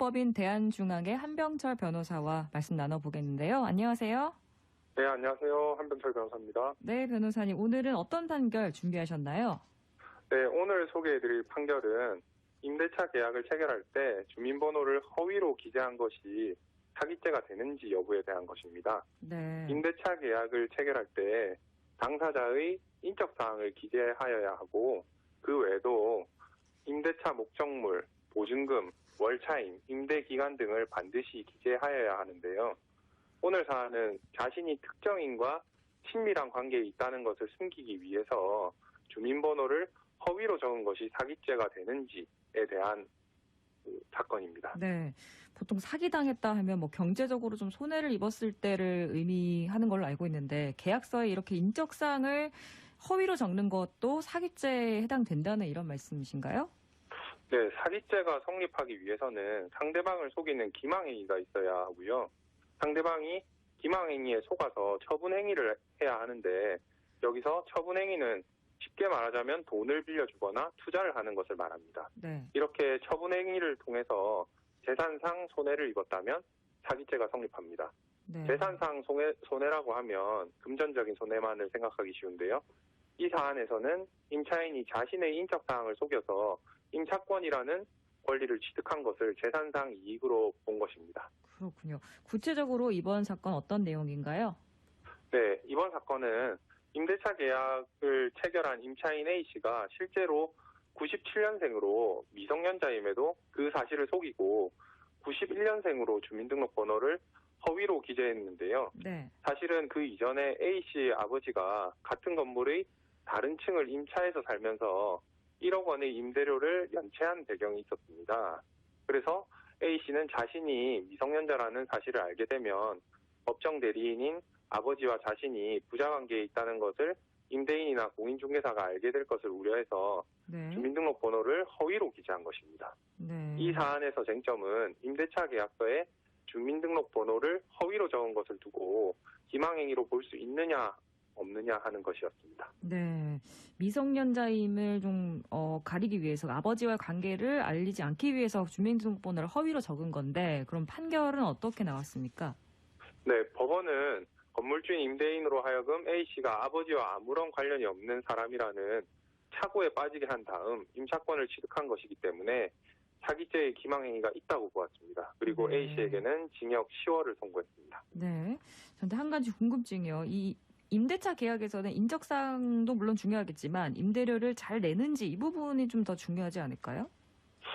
법인 대한중앙의 한병철 변호사와 말씀 나눠보겠는데요. 안녕하세요. 네, 안녕하세요. 한병철 변호사입니다. 네, 변호사님. 오늘은 어떤 판결 준비하셨나요? 네, 오늘 소개해드릴 판결은 임대차 계약을 체결할 때 주민번호를 허위로 기재한 것이 사기죄가 되는지 여부에 대한 것입니다. 네. 임대차 계약을 체결할 때 당사자의 인적사항을 기재하여야 하고 그 외에도 임대차 목적물, 보증금, 월차임, 임대기간 등을 반드시 기재하여야 하는데요. 오늘 사안은 자신이 특정인과 친밀한 관계에 있다는 것을 숨기기 위해서 주민번호를 허위로 적은 것이 사기죄가 되는지에 대한 사건입니다. 네. 보통 사기당했다 하면 뭐 경제적으로 좀 손해를 입었을 때를 의미하는 걸로 알고 있는데 계약서에 이렇게 인적사항을 허위로 적는 것도 사기죄에 해당된다는 이런 말씀이신가요? 네, 사기죄가 성립하기 위해서는 상대방을 속이는 기망행위가 있어야 하고요. 상대방이 기망행위에 속아서 처분행위를 해야 하는데 여기서 처분행위는 쉽게 말하자면 돈을 빌려주거나 투자를 하는 것을 말합니다. 네. 이렇게 처분행위를 통해서 재산상 손해를 입었다면 사기죄가 성립합니다. 네. 재산상 손해라고 하면 금전적인 손해만을 생각하기 쉬운데요. 이 사안에서는 임차인이 자신의 인적사항을 속여서 임차권이라는 권리를 취득한 것을 재산상 이익으로 본 것입니다. 그렇군요. 구체적으로 이번 사건 어떤 내용인가요? 네, 이번 사건은 임대차 계약을 체결한 임차인 A씨가 실제로 97년생으로 미성년자임에도 그 사실을 속이고 91년생으로 주민등록번호를 허위로 기재했는데요. 네. 사실은 그 이전에 A씨의 아버지가 같은 건물의 다른 층을 임차해서 살면서 1억 원의 임대료를 연체한 배경이 있었습니다. 그래서 A씨는 자신이 미성년자라는 사실을 알게 되면 법정 대리인인 아버지와 자신이 부자관계에 있다는 것을 임대인이나 공인중개사가 알게 될 것을 우려해서 네. 주민등록번호를 허위로 기재한 것입니다. 네. 이 사안에서 쟁점은 임대차 계약서에 주민등록번호를 허위로 적은 것을 두고 기망행위로 볼 수 있느냐 없느냐 하는 것이었습니다. 네. 미성년자임을 좀 가리기 위해서 아버지와 관계를 알리지 않기 위해서 주민등록번호를 허위로 적은 건데 그럼 판결은 어떻게 나왔습니까? 네, 법원은 건물주인 임대인으로 하여금 A씨가 아버지와 아무런 관련이 없는 사람이라는 착오에 빠지게 한 다음 임차권을 취득한 것이기 때문에 사기죄의 기망행위가 있다고 보았습니다. 그리고 네. A씨에게는 징역 10월을 선고했습니다. 네. 그런데 한 가지 궁금증이요. 이 임대차 계약에서는 인적사항도 물론 중요하겠지만 임대료를 잘 내는지 이 부분이 좀 더 중요하지 않을까요?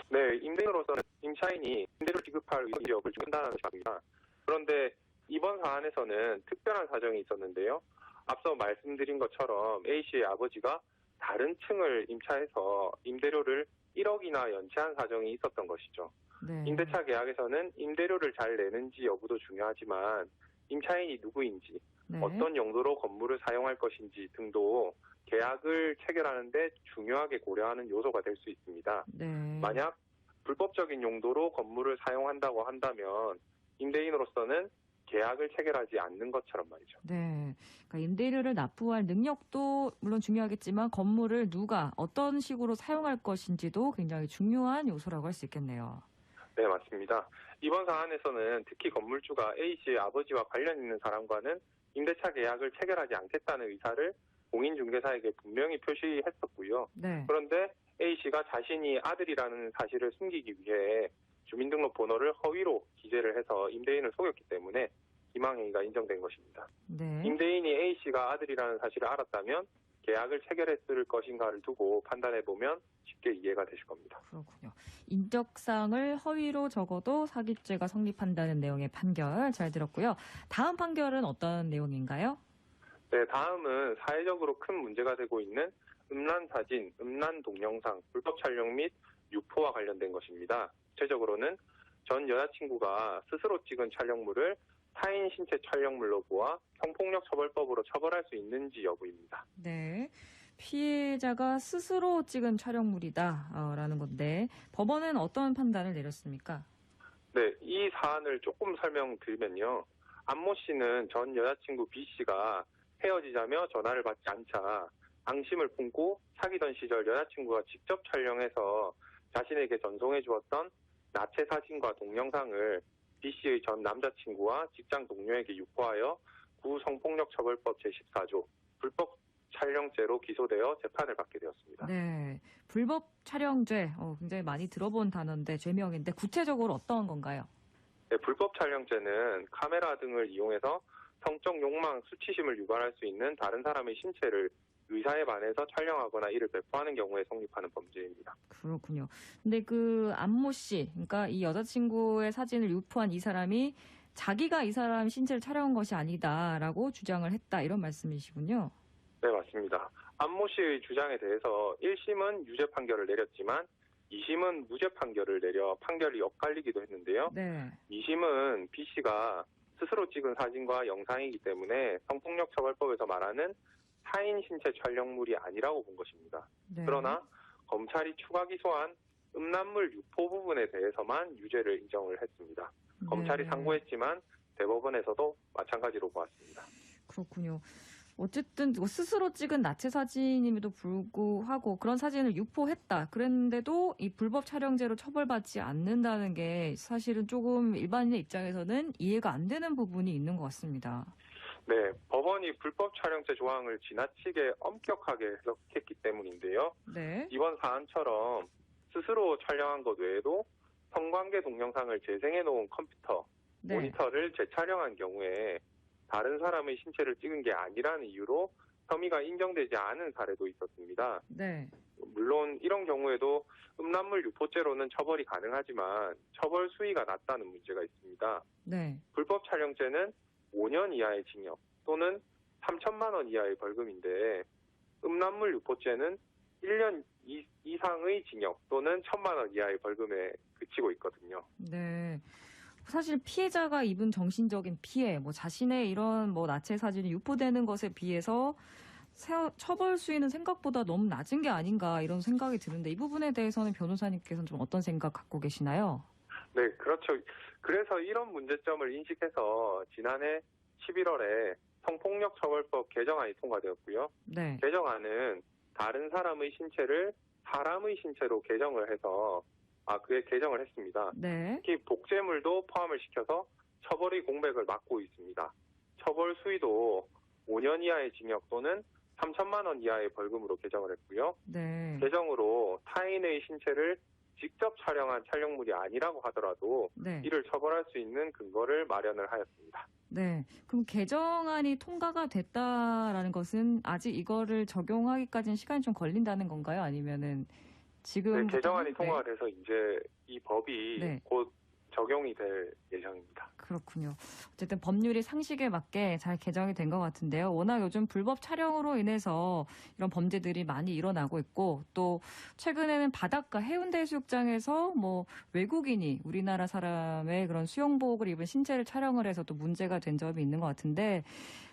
네, 임대인으로서는 임차인이 임대료 지급할 의욕을 판단하는 것입니다. 그런데 이번 사안에서는 특별한 사정이 있었는데요. 앞서 말씀드린 것처럼 A씨의 아버지가 다른 층을 임차해서 임대료를 1억이나 연체한 사정이 있었던 것이죠. 네. 임대차 계약에서는 임대료를 잘 내는지 여부도 중요하지만 임차인이 누구인지 네. 어떤 용도로 건물을 사용할 것인지 등도 계약을 체결하는데 중요하게 고려하는 요소가 될 수 있습니다. 네. 만약 불법적인 용도로 건물을 사용한다고 한다면 임대인으로서는 계약을 체결하지 않는 것처럼 말이죠. 네. 그러니까 임대료를 납부할 능력도 물론 중요하겠지만 건물을 누가 어떤 식으로 사용할 것인지도 굉장히 중요한 요소라고 할 수 있겠네요. 네, 맞습니다. 이번 사안에서는 특히 건물주가 A씨의 아버지와 관련 있는 사람과는 임대차 계약을 체결하지 않겠다는 의사를 공인중개사에게 분명히 표시했었고요. 네. 그런데 A씨가 자신이 아들이라는 사실을 숨기기 위해 주민등록번호를 허위로 기재를 해서 임대인을 속였기 때문에 기망행위가 인정된 것입니다. 네. 임대인이 A씨가 아들이라는 사실을 알았다면 계약을 체결했을 것인가를 두고 판단해보면 쉽게 이해가 되실 겁니다. 그렇군요. 인적사항을 허위로 적어도 사기죄가 성립한다는 내용의 판결 잘 들었고요. 다음 판결은 어떤 내용인가요? 네, 다음은 사회적으로 큰 문제가 되고 있는 음란사진, 음란동영상, 불법 촬영 및 유포와 관련된 것입니다. 구체적으로는 전 여자친구가 스스로 찍은 촬영물을 타인 신체 촬영물로 보아 성폭력 처벌법으로 처벌할 수 있는지 여부입니다. 네. 피해자가 스스로 찍은 촬영물이다라는 건데 법원은 어떤 판단을 내렸습니까? 네, 이 사안을 조금 설명드리면요. 안모 씨는 전 여자친구 B 씨가 헤어지자며 전화를 받지 않자 앙심을 품고 사귀던 시절 여자친구가 직접 촬영해서 자신에게 전송해 주었던 나체 사진과 동영상을 B 씨의 전 남자친구와 직장 동료에게 유포하여 구성폭력처벌법 제14조 불법 촬영죄로 기소되어 재판을 받게 되었습니다. 네. 불법 촬영죄, 굉장히 많이 들어본 단어인데, 죄명인데, 구체적으로 어떤 건가요? 네, 불법 촬영죄는 카메라 등을 이용해서 성적 욕망, 수치심을 유발할 수 있는 다른 사람의 신체를 의사에 반해서 촬영하거나 이를 배포하는 경우에 성립하는 범죄입니다. 그렇군요. 근데 그 안모 씨, 그러니까 이 여자친구의 사진을 유포한 이 사람이 자기가 이 사람 신체를 촬영한 것이 아니다라고 주장을 했다, 이런 말씀이시군요. 네, 맞습니다. 안모 씨의 주장에 대해서 1심은 유죄 판결을 내렸지만 2심은 무죄 판결을 내려 판결이 엇갈리기도 했는데요. 네. 2심은 B 씨가 스스로 찍은 사진과 영상이기 때문에 성폭력 처벌법에서 말하는 타인 신체 촬영물이 아니라고 본 것입니다. 네. 그러나 검찰이 추가 기소한 음란물 유포 부분에 대해서만 유죄를 인정을 했습니다. 검찰이 네. 상고했지만 대법원에서도 마찬가지로 보았습니다. 그렇군요. 어쨌든 스스로 찍은 나체 사진임에도 불구하고 그런 사진을 유포했다. 그랬는데도 이 불법 촬영죄로 처벌받지 않는다는 게 사실은 조금 일반인의 입장에서는 이해가 안 되는 부분이 있는 것 같습니다. 네, 법원이 불법 촬영죄 조항을 지나치게 엄격하게 해석했기 때문인데요. 네. 이번 사안처럼 스스로 촬영한 것 외에도 성관계 동영상을 재생해 놓은 컴퓨터, 네. 모니터를 재촬영한 경우에 다른 사람의 신체를 찍은 게 아니라는 이유로 혐의가 인정되지 않은 사례도 있었습니다. 네. 물론 이런 경우에도 음란물 유포죄로는 처벌이 가능하지만 처벌 수위가 낮다는 문제가 있습니다. 네. 불법 촬영죄는 5년 이하의 징역 또는 3천만 원 이하의 벌금인데 음란물 유포죄는 1년 이상의 징역 또는 1천만 원 이하의 벌금에 그치고 있거든요. 네. 사실 피해자가 입은 정신적인 피해, 자신의 이런 나체 사진이 유포되는 것에 비해서 처벌 수위는 생각보다 너무 낮은 게 아닌가 이런 생각이 드는데 이 부분에 대해서는 변호사님께서는 좀 어떤 생각 갖고 계시나요? 네, 그렇죠. 그래서 이런 문제점을 인식해서 지난해 11월에 성폭력처벌법 개정안이 통과되었고요. 네. 개정안은 다른 사람의 신체를 사람의 신체로 개정을 해서 그게 개정을 했습니다. 네. 특히 복제물도 포함을 시켜서 처벌의 공백을 막고 있습니다. 처벌 수위도 5년 이하의 징역 또는 3천만 원 이하의 벌금으로 개정을 했고요. 네. 개정으로 타인의 신체를 직접 촬영한 촬영물이 아니라고 하더라도 네. 이를 처벌할 수 있는 근거를 마련을 하였습니다. 네. 그럼 개정안이 통과가 됐다라는 것은 아직 이거를 적용하기까지는 시간이 좀 걸린다는 건가요? 아니면은 지금 네, 개정안이 통과가 돼서 이제 이 법이 네. 곧 적용이 될 예정입니다. 그렇군요. 어쨌든 법률이 상식에 맞게 잘 개정이 된 것 같은데요. 워낙 요즘 불법 촬영으로 인해서 이런 범죄들이 많이 일어나고 있고 또 최근에는 바닷가 해운대 해수욕장에서 외국인이 우리나라 사람의 그런 수영복을 입은 신체를 촬영을 해서 또 문제가 된 점이 있는 것 같은데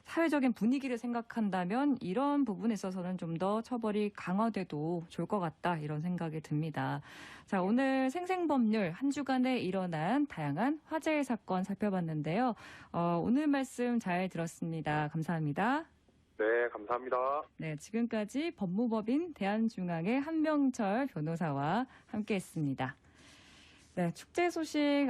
사회적인 분위기를 생각한다면 이런 부분에 있어서는 좀 더 처벌이 강화돼도 좋을 것 같다 이런 생각이 듭니다. 자, 오늘 생생법률 한 주간에 일어난 다양한 화제의 사건 살펴봤는데요. 오늘 말씀 잘 들었습니다. 감사합니다. 네, 감사합니다. 네, 지금까지 법무법인 대한중앙의 한명철 변호사와 함께했습니다. 네, 축제 소식